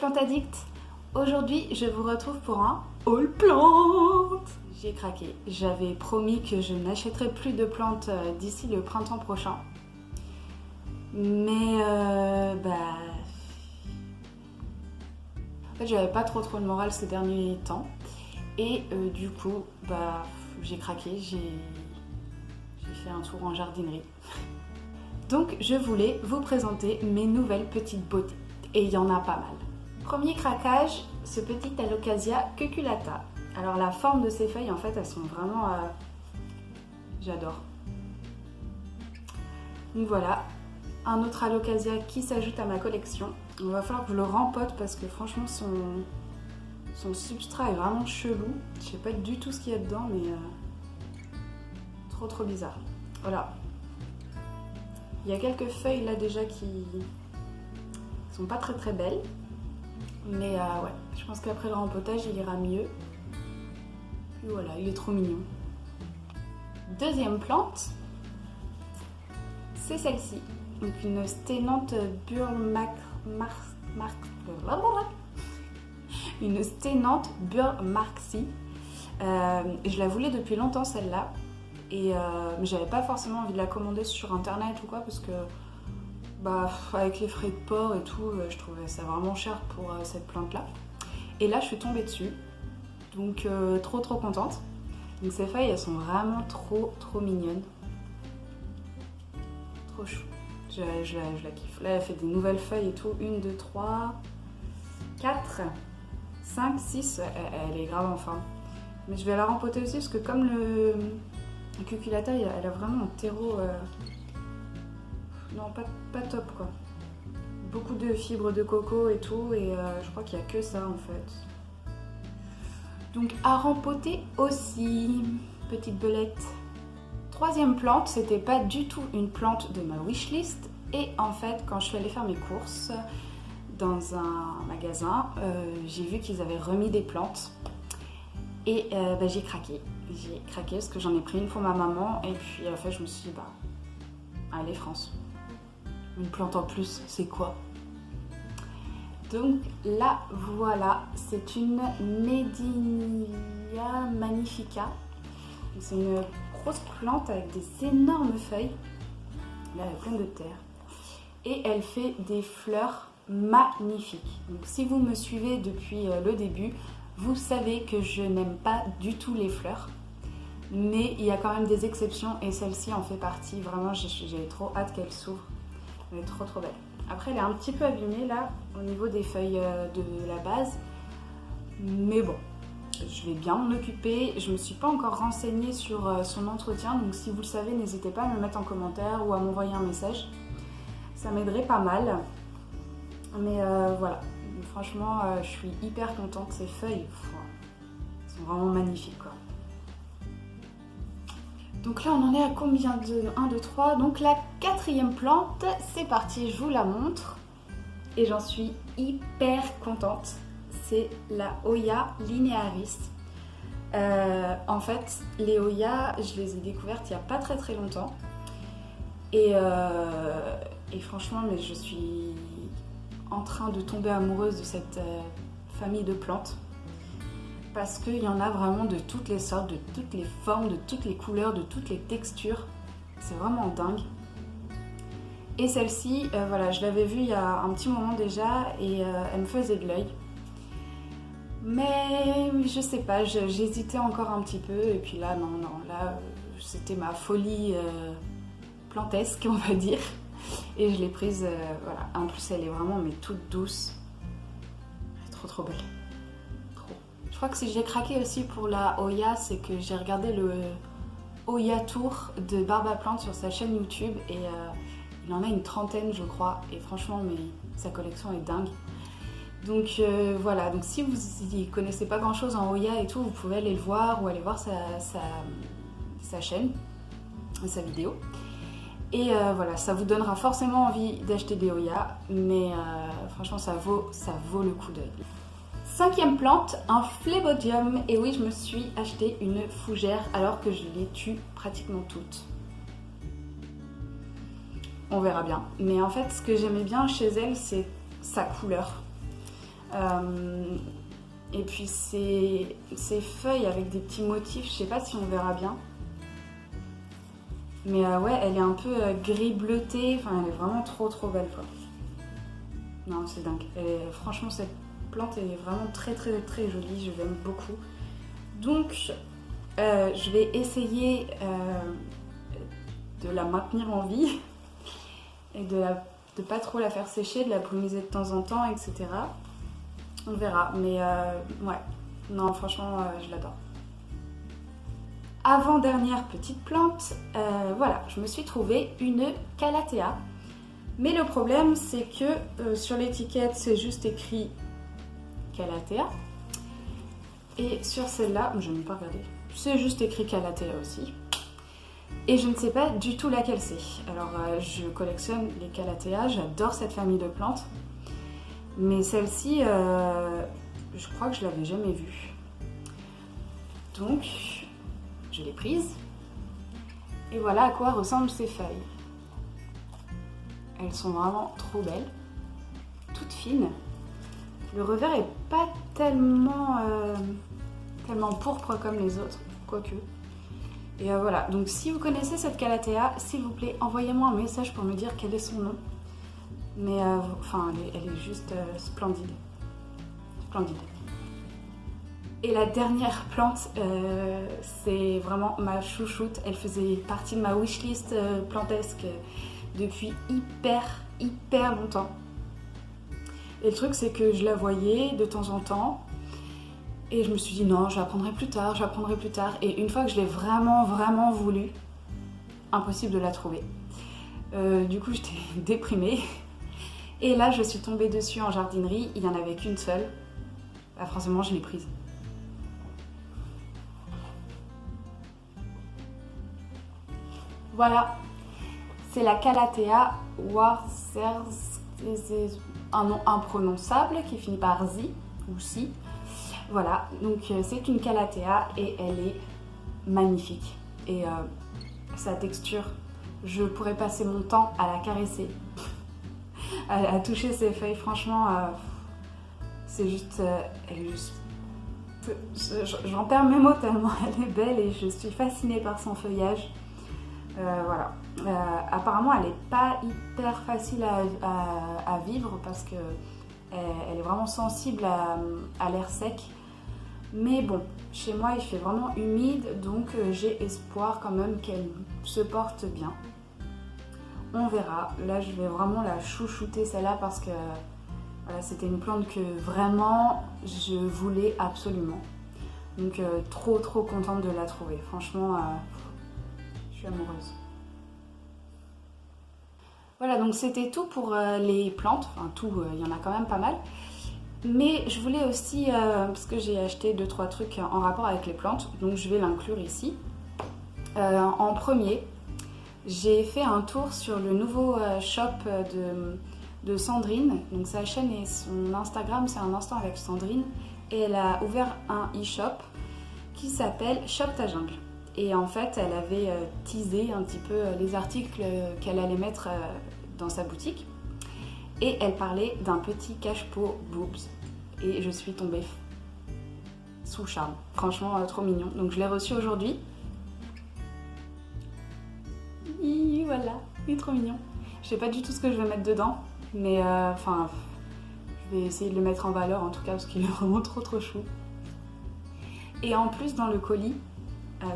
Plante Addict. Aujourd'hui, je vous retrouve pour un haul plante. J'ai craqué. J'avais promis que je n'achèterais plus de plantes d'ici le printemps prochain. Mais en fait, j'avais pas trop le moral ces derniers temps. Et du coup, j'ai craqué. J'ai fait un tour en jardinerie. Donc, je voulais vous présenter mes nouvelles petites beautés. Et il y en a pas mal. Premier craquage, ce petit Alocasia cuculata. Alors la forme de ces feuilles, en fait, elles sont vraiment... J'adore. Donc voilà, un autre Alocasia qui s'ajoute à ma collection. Il va falloir que je le rempote parce que franchement, son substrat est vraiment chelou. Je sais pas du tout ce qu'il y a dedans, mais trop bizarre. Voilà. Il y a quelques feuilles là déjà qui sont pas très belles. Mais ouais, je pense qu'après le rempotage, il ira mieux. Puis voilà, il est trop mignon. Deuxième plante, c'est celle-ci. Donc une Sténante une Sténante Burgmarksii. Je la voulais depuis longtemps celle-là. Et mais j'avais pas forcément envie de la commander sur internet ou quoi parce que avec les frais de port et tout, je trouvais ça vraiment cher pour cette plante là. Et là je suis tombée dessus, donc trop contente. Donc ces feuilles elles sont vraiment trop mignonnes, trop chou. Je la kiffe. Là elle fait des nouvelles feuilles et tout, 1, 2, 3, 4, 5, 6, elle est grave en forme. Mais je vais la rempoter aussi parce que comme le cuculata elle a vraiment un terreau non pas top quoi. Beaucoup de fibres de coco et tout et je crois qu'il n'y a que ça en fait. Donc à rempoter aussi, petite belette. Troisième plante, c'était pas du tout une plante de ma wishlist et en fait quand je suis allée faire mes courses dans un magasin, j'ai vu qu'ils avaient remis des plantes et j'ai craqué. J'ai craqué parce que j'en ai pris une pour ma maman et puis en fait je me suis dit allez France, une plante en plus, c'est quoi? Donc là voilà, c'est une Medinia magnifica. C'est une grosse plante avec des énormes feuilles. Là elle est pleine de terre. Et elle fait des fleurs magnifiques. Donc si vous me suivez depuis le début, vous savez que je n'aime pas du tout les fleurs. Mais il y a quand même des exceptions et celle-ci en fait partie. Vraiment, j'ai trop hâte qu'elle s'ouvre. Elle est trop belle. Après, elle est un petit peu abîmée là, au niveau des feuilles de la base. Mais bon, je vais bien m'en occuper. Je ne me suis pas encore renseignée sur son entretien. Donc si vous le savez, n'hésitez pas à me mettre en commentaire ou à m'envoyer un message. Ça m'aiderait pas mal. Mais voilà, franchement, je suis hyper contente. Ces feuilles, elles sont vraiment magnifiques quoi. Donc là, on en est à combien de 1, 2, 3. Donc la quatrième plante, c'est parti, je vous la montre. Et j'en suis hyper contente. C'est la Hoya linearis. En fait, les Hoya, je les ai découvertes il n'y a pas très longtemps. Et franchement, mais je suis en train de tomber amoureuse de cette famille de plantes. Parce qu'il y en a vraiment de toutes les sortes, de toutes les formes, de toutes les couleurs, de toutes les textures. C'est vraiment dingue. Et celle-ci, voilà, je l'avais vue il y a un petit moment déjà et elle me faisait de l'œil. Mais je sais pas, j'hésitais encore un petit peu. Et puis là, non, là, c'était ma folie plantesque, on va dire. Et je l'ai prise, voilà. En plus, elle est vraiment toute douce. Elle est trop belle. Je crois que si j'ai craqué aussi pour la Hoya, c'est que j'ai regardé le Hoya Tour de Barbaplante sur sa chaîne YouTube et il en a une 30aine je crois et franchement sa collection est dingue. Donc voilà, donc si vous n'y connaissez pas grand chose en Hoya et tout, vous pouvez aller le voir ou aller voir sa chaîne, sa vidéo. Et voilà, ça vous donnera forcément envie d'acheter des Hoya, mais franchement ça vaut le coup d'œil. Cinquième plante, un Phlebodium. Et oui, je me suis acheté une fougère alors que je les tue pratiquement toutes. On verra bien. Mais en fait, ce que j'aimais bien chez elle, c'est sa couleur. Et puis ces feuilles avec des petits motifs, je sais pas si on verra bien. Mais ouais, elle est un peu gris bleuté, enfin elle est vraiment trop belle quoi. Non, c'est dingue. Franchement, cette plante est vraiment très jolie, je l'aime beaucoup. Donc, je vais essayer de la maintenir en vie et de pas trop la faire sécher, de la polliniser de temps en temps, etc. On verra, mais ouais, non, franchement, je l'adore. Avant-dernière petite plante, voilà, je me suis trouvé une calathea. Mais le problème, c'est que sur l'étiquette, c'est juste écrit calathea. Et sur celle-là, je n'ai pas regardé, c'est juste écrit calathea aussi. Et je ne sais pas du tout laquelle c'est. Alors, je collectionne les calatheas, j'adore cette famille de plantes. Mais celle-ci, je crois que je l'avais jamais vue. Donc, je l'ai prise. Et voilà à quoi ressemblent ces feuilles. Elles sont vraiment trop belles, toutes fines. Le revers est pas tellement pourpre comme les autres, quoique. Et voilà, donc si vous connaissez cette calathea, s'il vous plaît, envoyez-moi un message pour me dire quel est son nom. Mais enfin, elle est juste splendide. Splendide. Et la dernière plante, c'est vraiment ma chouchoute. Elle faisait partie de ma wishlist plantesque depuis hyper longtemps. Et le truc, c'est que je la voyais de temps en temps. Et je me suis dit non, je la prendrai plus tard. Et une fois que je l'ai vraiment voulu, impossible de la trouver. Du coup, j'étais déprimée. Et là, je suis tombée dessus en jardinerie. Il n'y en avait qu'une seule. Bah, forcément, je l'ai prise. Voilà. C'est la Calathea Warcers, un nom imprononçable qui finit par Z ou Si. Voilà, donc c'est une Calathea et elle est magnifique. Et sa texture, je pourrais passer mon temps à la caresser, à toucher ses feuilles. Franchement, c'est juste, elle est juste, j'en perds mes mots tellement elle est belle et je suis fascinée par son feuillage. Voilà. Apparemment, elle n'est pas hyper facile à vivre parce que elle est vraiment sensible à l'air sec. Mais bon, chez moi, il fait vraiment humide, donc j'ai espoir quand même qu'elle se porte bien. On verra. Là, je vais vraiment la chouchouter celle-là parce que voilà, c'était une plante que vraiment je voulais absolument. Donc trop contente de la trouver. Franchement, je suis amoureuse. Voilà, donc c'était tout pour les plantes. Enfin tout, il y en a quand même pas mal. Mais je voulais aussi, parce que j'ai acheté 2-3 trucs en rapport avec les plantes, donc je vais l'inclure ici. En premier, j'ai fait un tour sur le nouveau shop de Sandrine. Donc sa chaîne et son Instagram, c'est un instant avec Sandrine. Et elle a ouvert un e-shop qui s'appelle Shop ta jungle. Et en fait, elle avait teasé un petit peu les articles qu'elle allait mettre dans sa boutique. Et elle parlait d'un petit cache-pot boobs. Et je suis tombée sous charme. Franchement, trop mignon. Donc je l'ai reçu aujourd'hui. Voilà, il est trop mignon. Je sais pas du tout ce que je vais mettre dedans. Mais enfin, je vais essayer de le mettre en valeur en tout cas parce qu'il est vraiment trop chou. Et en plus, dans le colis,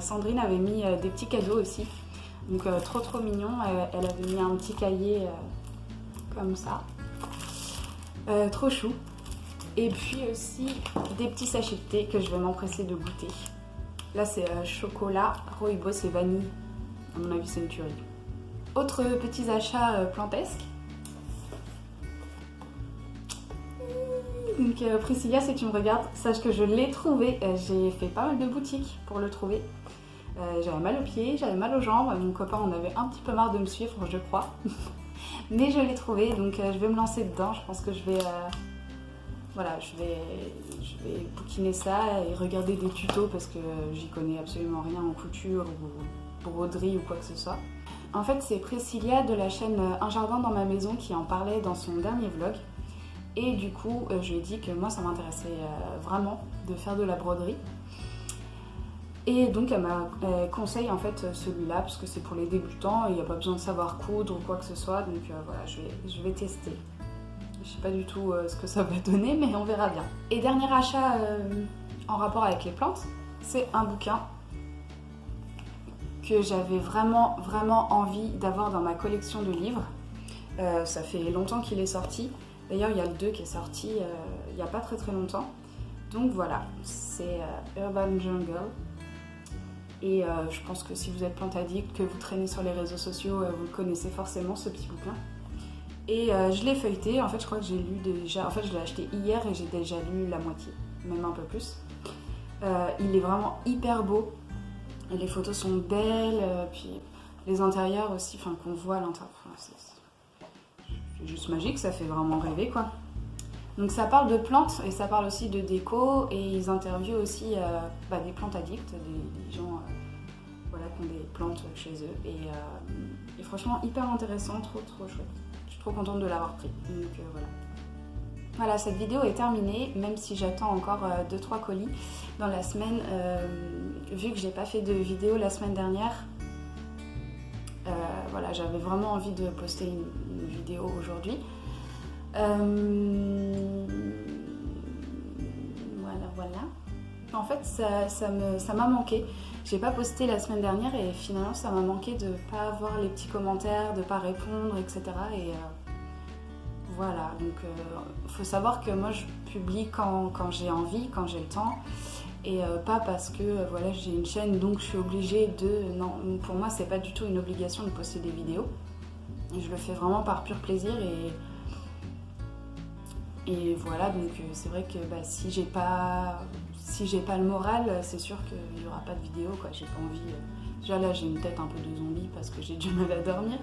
Sandrine avait mis des petits cadeaux aussi. Donc trop mignon. Elle avait mis un petit cahier comme ça. Trop chou. Et puis aussi des petits sachets de thé que je vais m'empresser de goûter. Là c'est chocolat, rooibos et vanille. À mon avis c'est une tuerie. Autres petits achats plantesques. Donc Priscilla, si tu me regardes, sache que je l'ai trouvé. J'ai fait pas mal de boutiques pour le trouver. J'avais mal aux pieds, j'avais mal aux jambes. Mon copain en avait un petit peu marre de me suivre, je crois. Mais je l'ai trouvé, donc je vais me lancer dedans. Je pense que je vais, voilà, je vais bouquiner ça et regarder des tutos parce que j'y connais absolument rien en couture ou broderie ou quoi que ce soit. En fait, c'est Priscilla de la chaîne Un jardin dans ma maison qui en parlait dans son dernier vlog. Et du coup, je lui ai dit que moi, ça m'intéressait vraiment de faire de la broderie. Et donc, elle m'a conseillé en fait celui-là, parce que c'est pour les débutants, et il n'y a pas besoin de savoir coudre ou quoi que ce soit. Donc voilà, je vais tester. Je sais pas du tout ce que ça va donner, mais on verra bien. Et dernier achat en rapport avec les plantes, c'est un bouquin que j'avais vraiment envie d'avoir dans ma collection de livres. Ça fait longtemps qu'il est sorti. D'ailleurs, il y a le 2 qui est sorti il n'y a pas très longtemps. Donc voilà, c'est Urban Jungle. Et je pense que si vous êtes plante addict, que vous traînez sur les réseaux sociaux, vous le connaissez forcément, ce petit bouquin. Et je l'ai feuilleté, en fait je crois que j'ai lu déjà, en fait je l'ai acheté hier et j'ai déjà lu la moitié, même un peu plus. Il est vraiment hyper beau, les photos sont belles, puis les intérieurs aussi, enfin qu'on voit à l'intérieur, c'est juste magique, ça fait vraiment rêver quoi. Donc ça parle de plantes et ça parle aussi de déco et ils interviewent aussi des plantes addicts, des gens voilà, qui ont des plantes chez eux et franchement hyper intéressant, trop chouette. Je suis trop contente de l'avoir pris, donc voilà. Voilà, cette vidéo est terminée, même si j'attends encore 2-3 colis dans la semaine, vu que j'ai pas fait de vidéo la semaine dernière. Voilà, j'avais vraiment envie de poster une vidéo aujourd'hui. Voilà. En fait, ça m'a manqué. J'ai pas posté la semaine dernière et finalement ça m'a manqué de pas avoir les petits commentaires, de pas répondre, etc. Et voilà, donc faut savoir que moi je publie quand j'ai envie, quand j'ai le temps. Et pas parce que voilà, j'ai une chaîne donc je suis obligée de... Non, pour moi c'est pas du tout une obligation de poster des vidéos. Et je le fais vraiment par pur plaisir et voilà, donc c'est vrai que si j'ai pas le moral, c'est sûr qu'il n'y aura pas de vidéo quoi, j'ai pas envie. Déjà là j'ai une tête un peu de zombie parce que j'ai du mal à dormir.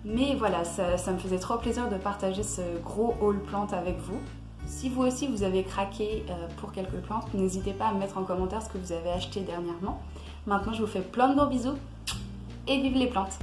Mais voilà, ça me faisait trop plaisir de partager ce gros haul plante avec vous. Si vous aussi vous avez craqué pour quelques plantes, n'hésitez pas à me mettre en commentaire ce que vous avez acheté dernièrement. Maintenant je vous fais plein de gros bisous et vive les plantes!